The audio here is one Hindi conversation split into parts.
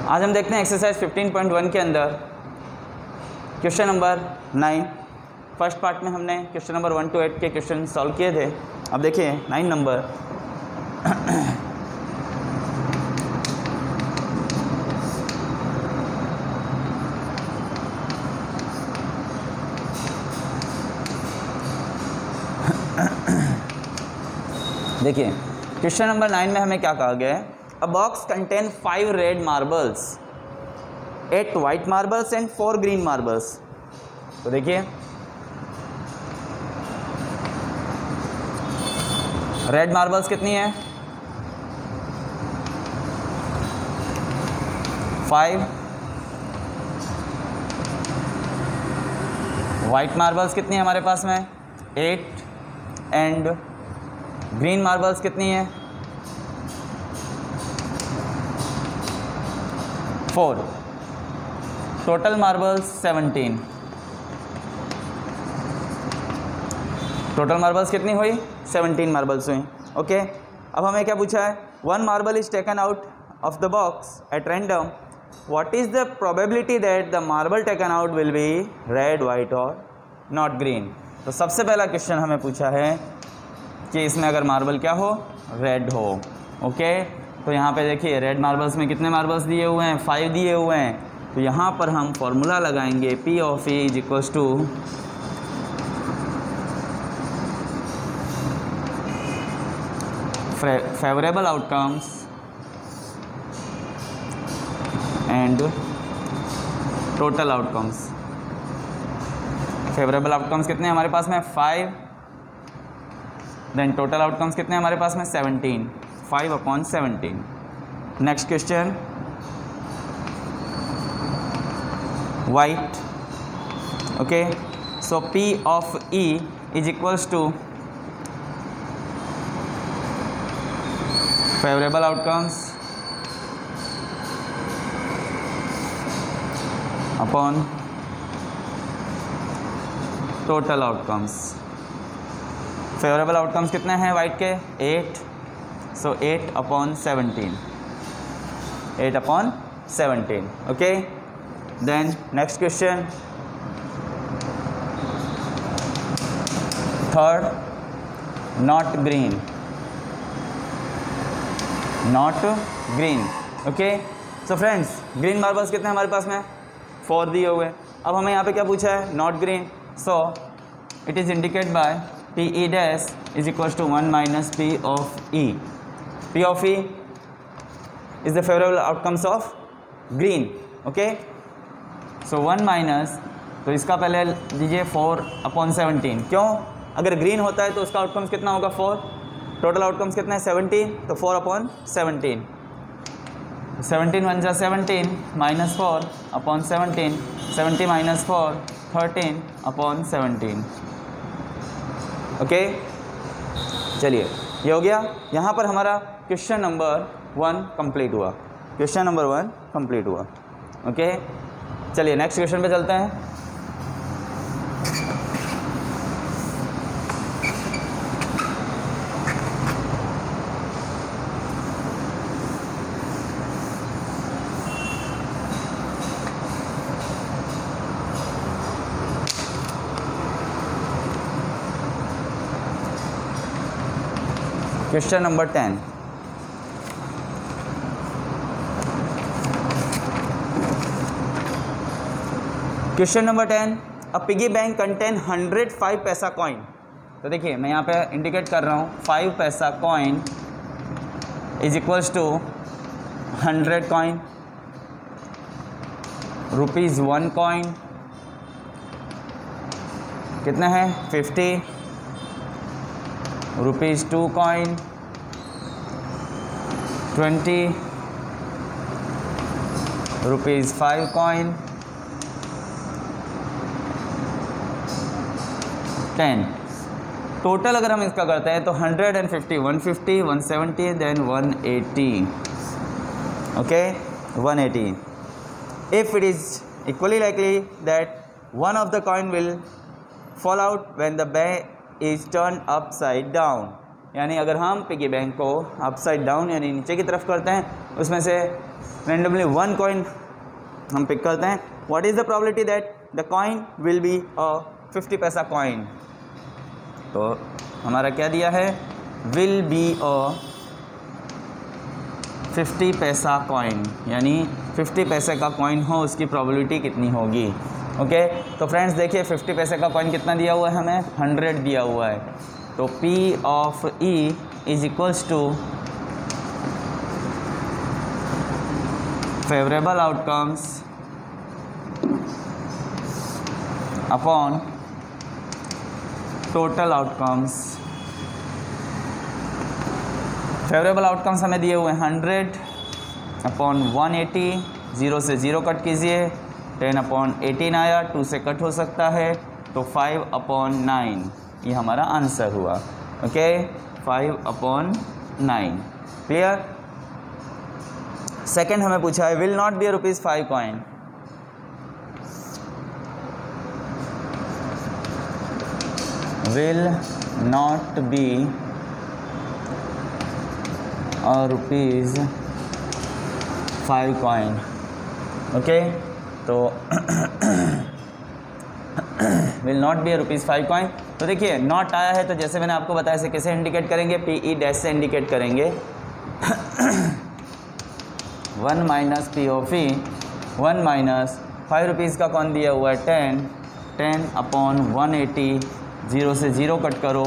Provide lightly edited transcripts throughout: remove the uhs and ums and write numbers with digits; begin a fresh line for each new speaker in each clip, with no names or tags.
आज हम देखते हैं एक्सरसाइज 15.1 के अंदर क्वेश्चन नंबर 9। फर्स्ट पार्ट में हमने क्वेश्चन नंबर 1 to 8 के क्वेश्चन सॉल्व किए थे। अब देखिए 9 नंबर देखिए क्वेश्चन नंबर 9 में हमें क्या कहा गया है। अ box contain 5 red marbles, 8 white marbles and 4 green marbles. तो देखिए रेड मार्बल्स कितनी है 5, वाइट मार्बल्स कितनी है हमारे पास में 8 एंड ग्रीन मार्बल्स कितनी है 4। Total marbles 17। टोटल मार्बल्स कितनी हुई 17 मार्बल्स हुई। ओके, अब हमें क्या पूछा है, 1 marble is taken out of the box at random, what is the probability that the marble taken out will be red, white और नॉट ग्रीन। तो सबसे पहला क्वेश्चन हमें पूछा है कि इसमें अगर मार्बल क्या हो रेड हो। ओके, तो यहाँ पे देखिए रेड मार्बल्स में कितने मार्बल्स दिए हुए हैं 5 दिए हुए हैं। तो यहाँ पर हम फॉर्मूला लगाएंगे P of E is equals to favourable outcomes and total outcomes. Favourable outcomes कितने हमारे पास में 5, देन टोटल आउटकम्स कितने हमारे पास में 17, 5/17। Next question white. Okay, so P of E is equals to favourable outcomes upon total outcomes. Favourable outcomes कितने हैं वाइट के 8, so 8/17, 8/17। Okay, then next question third not green, not green. Okay, so friends green marbles कितने हमारे पास में 4 दिए हुए। अब हमें यहाँ पे क्या पूछा है not green, so it is indicate bye PE dash is equals to 1 minus P of E. P of E is the favorable outcomes of green. Okay, so 1 minus, तो इसका पहले दीजिए 4/17। क्यों, अगर ग्रीन होता है तो उसका आउटकम्स कितना होगा 4, टोटल आउटकम्स कितना है 17, तो 4/17। 17 1 जा 17 माइनस 4/17, 70 माइनस 4 13/17। ओके, चलिए ये हो गया। यहाँ पर हमारा क्वेश्चन नंबर 1 कंप्लीट हुआ, क्वेश्चन नंबर 1 कंप्लीट हुआ। ओके, चलिए नेक्स्ट क्वेश्चन पे चलते हैं। Question number 10। क्वेश्चन नंबर 10, अ पिगी बैंक कंटेन 100 5 पैसा कॉइन। तो देखिए मैं यहाँ पे इंडिकेट कर रहा हूँ 5 पैसा coin is equals to 100 coin, ₹1 coin कितना है 50, ₹2 कॉइन 20, ₹5 कॉइन 10। टोटल अगर हम इसका करते हैं तो 150, 150, 170, then 180। Okay, 180। If it is equally likely that one of the coin will fall out when the bay is turned upside down, यानी अगर हम पिगी बैंक को अपसाइड डाउन यानी नीचे की तरफ करते हैं, उसमें से रेंडमली 1 कॉइन हम पिक करते हैं, what is the probability that the coin will be a 50 पैसा कॉइन। तो हमारा क्या दिया है, विल बी अ 50 पैसा कॉइन, यानी 50 पैसे का कॉइन हो उसकी प्रोबेबिलिटी कितनी होगी। ओके तो फ्रेंड्स देखिए 50 पैसे का कॉइन कितना दिया हुआ है, हमें 100 दिया हुआ है। तो P of E is equals to favourable outcomes upon total outcomes. Favourable outcomes हमें दिए हुए हैं 100 अपॉन 180, 0 से 0 कट कीजिए, 10 अपॉन 18 आया, 2 से कट हो सकता है, तो 5 अपॉन 9 ये हमारा आंसर हुआ। Okay 5 upon 9 clear. सेकेंड हमें पूछा है will not be ₹5 coin. Will not be ₹5 coin. Okay तो विल नॉट बी ₹5 कॉइन। तो देखिए नॉट आया है तो जैसे मैंने आपको बताया इसे कैसे इंडिकेट करेंगे, PE डैश से इंडिकेट करेंगे। 1 minus P of E, 1 minus ₹5 का कौन दिया हुआ है 10 अपॉन 180, 0 से 0 कट करो,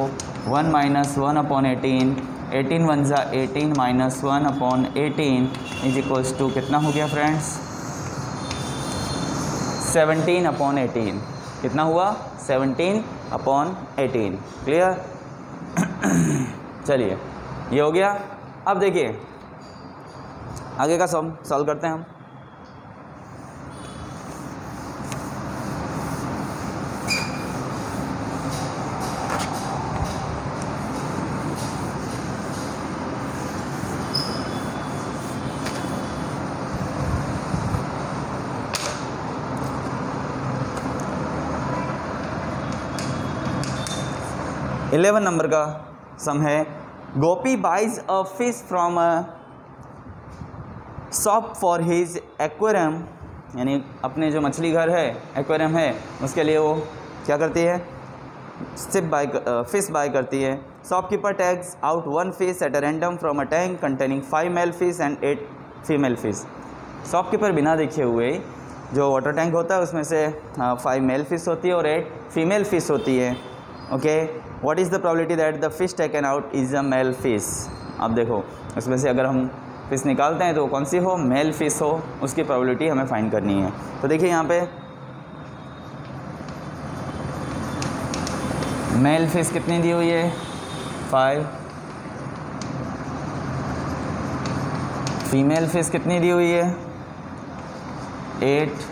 1 माइनस 1 अपॉन 18, 18 1 जा 18 minus 1 upon 18 is equals to कितना हो गया फ्रेंड्स 17 अपॉन 18। कितना हुआ 17 अपॉन 18 क्लियर। चलिए ये हो गया। अब देखिए आगे का सम सॉल्व करते हैं हम। इलेवन नंबर का सम है Gopi buys a fish from a shop for his aquarium, यानी अपने जो मछली घर है एक्वेरियम है उसके लिए वो क्या करती है फिश बाय करती है। Shopkeeper takes out 1 fish at a random from a tank containing 5 male fish and 8 female fish. Shopkeeper बिना देखे हुए जो वाटर टैंक होता है उसमें से 5 मेल फिश होती है और 8 फीमेल फिश होती है। Okay what is the probability that the fish taken out is a male fish. अब देखो उसमें से अगर हम फिश निकालते हैं तो कौन सी हो, मेल फिश हो, उसकी प्रोबेबिलिटी हमें फाइंड करनी है। तो देखिए यहाँ पे मेल फिश कितनी दी हुई है 5, फीमेल फिश कितनी दी हुई है 8,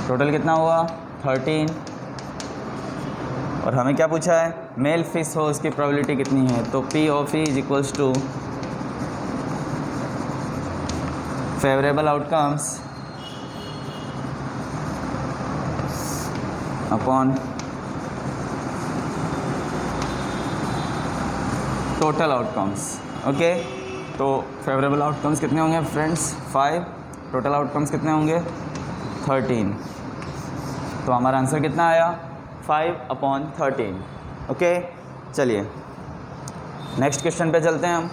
टोटल कितना हुआ 13, और हमें क्या पूछा है मेल फिश हो उसकी प्रोबेबिलिटी कितनी है। तो P of E is equals to favourable outcomes upon total outcomes. Okay तो फेवरेबल आउटकम्स कितने होंगे फ्रेंड्स 5, टोटल आउटकम्स कितने होंगे 13। तो हमारा आंसर कितना आया 5 अपॉन 13। ओके चलिए नेक्स्ट क्वेश्चन पे चलते हैं हम।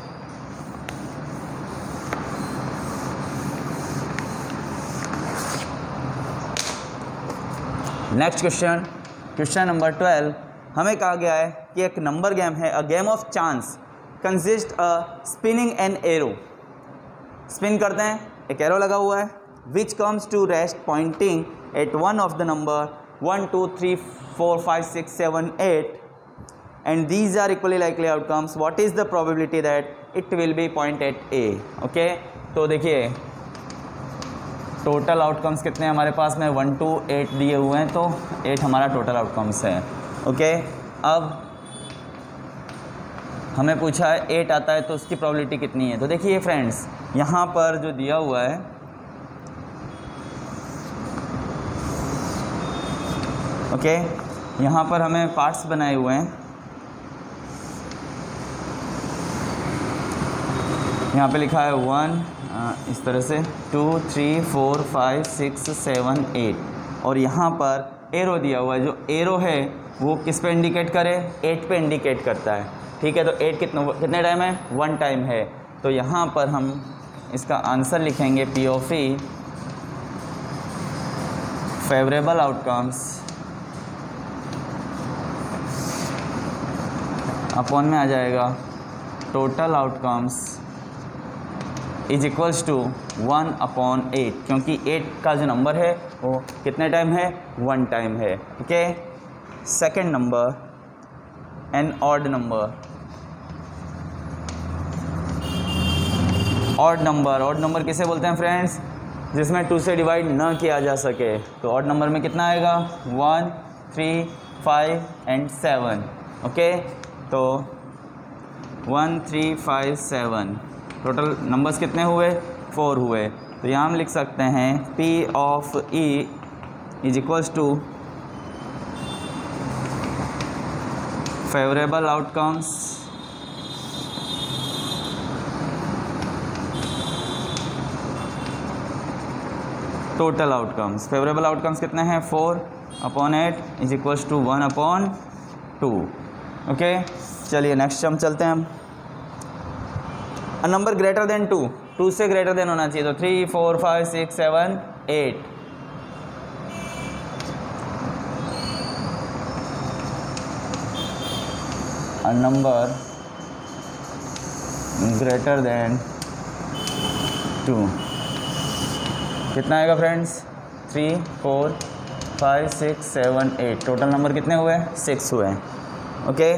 नेक्स्ट क्वेश्चन नंबर 12 हमें कहा गया है कि एक नंबर गेम है a game of chance consist a spinning an arrow. Spin करते हैं, एक एरो लगा हुआ है which comes to rest pointing at one of the number 1 2 3 4 5 6 7 8 and these are equally likely outcomes. What is the probability that it will be point at A? Okay तो देखिए टोटल आउटकम्स कितने हमारे पास में 1 2 8 दिए हुए हैं, तो 8 हमारा टोटल आउटकम्स है। ओके अब हमें पूछा है 8 आता है तो उसकी प्रोबेबिलिटी कितनी है। तो देखिए फ्रेंड्स यहाँ पर जो दिया हुआ है ओके यहाँ पर हमें पार्ट्स बनाए हुए हैं यहाँ पे लिखा है 1 इस तरह से 2 3 4 5 6 7 8 और यहाँ पर एरो दिया हुआ है। जो एरो है वो किस पे इंडिकेट करे, 8 पे इंडिकेट करता है। ठीक है, तो 8 कितने टाइम है, 1 टाइम है। तो यहाँ पर हम इसका आंसर लिखेंगे P of E favourable outcomes upon में आ जाएगा total outcomes is equals to 1/8, क्योंकि 8 का जो नंबर है वो कितने टाइम है, 1 टाइम है। Okay, second number an odd number. Odd number किसे बोलते हैं फ्रेंड्स, जिसमें 2 से डिवाइड न किया जा सके। तो ऑड नंबर में कितना आएगा, 1 3 5 एंड 7। ओके, तो 1 3 5 7 टोटल नंबर्स कितने हुए, 4 हुए। तो यहाँ हम लिख सकते हैं P of E is equals to favourable outcomes total outcomes. Favourable outcomes कितने हैं, 4/8 इज इक्वल्स टू 1/2। ओके, चलिए नेक्स्ट हम चलते हैं। अ नंबर ग्रेटर देन 2 से ग्रेटर देन होना चाहिए। तो 3 4 5 6 7 8। अ नंबर ग्रेटर देन 2 कितना आएगा फ्रेंड्स, 3 4 5 6 7 8। टोटल नंबर कितने हुए, 6 हुए। ओके,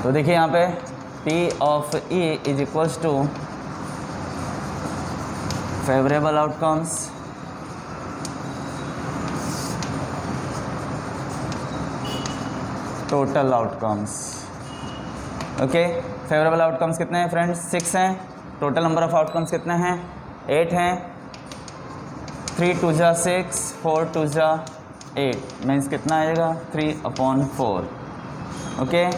तो देखिए यहाँ पे P of E is equals to favourable outcomes total outcomes. Okay, favourable outcomes कितने हैं फ्रेंड्स, 6 हैं। टोटल नंबर ऑफ आउटकम्स कितने हैं, 8 हैं। 3 2 जा 6, 4 2 जा 8 मीन्स कितना आएगा, 3/4। ओके,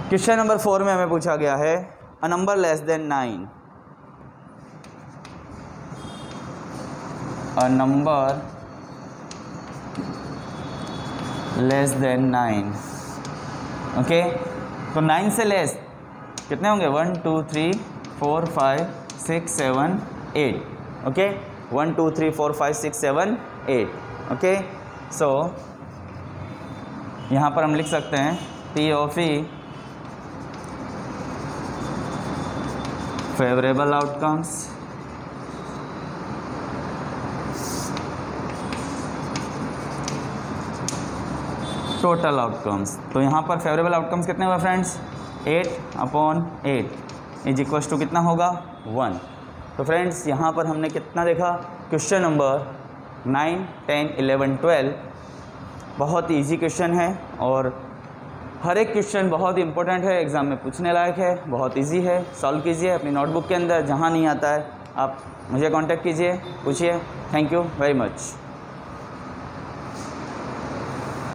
क्वेश्चन नंबर 4 में हमें पूछा गया है a number less than 9। A number less than 9। Okay, तो 9 से लेस कितने होंगे, 1 2 3 4 5 6 7 8। ओके, 1 2 3 4 5 6 7 8। ओके, सो यहाँ पर हम लिख सकते हैं P of E favourable outcomes total outcomes. तो यहाँ पर फेवरेबल आउटकम्स कितने हुए फ्रेंड्स, 8/8 इज इक्वल्स टू कितना होगा, 1। तो फ्रेंड्स यहाँ पर हमने कितना देखा, क्वेश्चन नंबर 9 10 11 12 बहुत इजी क्वेश्चन है और हर एक क्वेश्चन बहुत इंपॉर्टेंट है, एग्ज़ाम में पूछने लायक है, बहुत इजी है। सॉल्व कीजिए अपनी नोटबुक के अंदर, जहाँ नहीं आता है आप मुझे कांटेक्ट कीजिए, पूछिए। Thank you very much.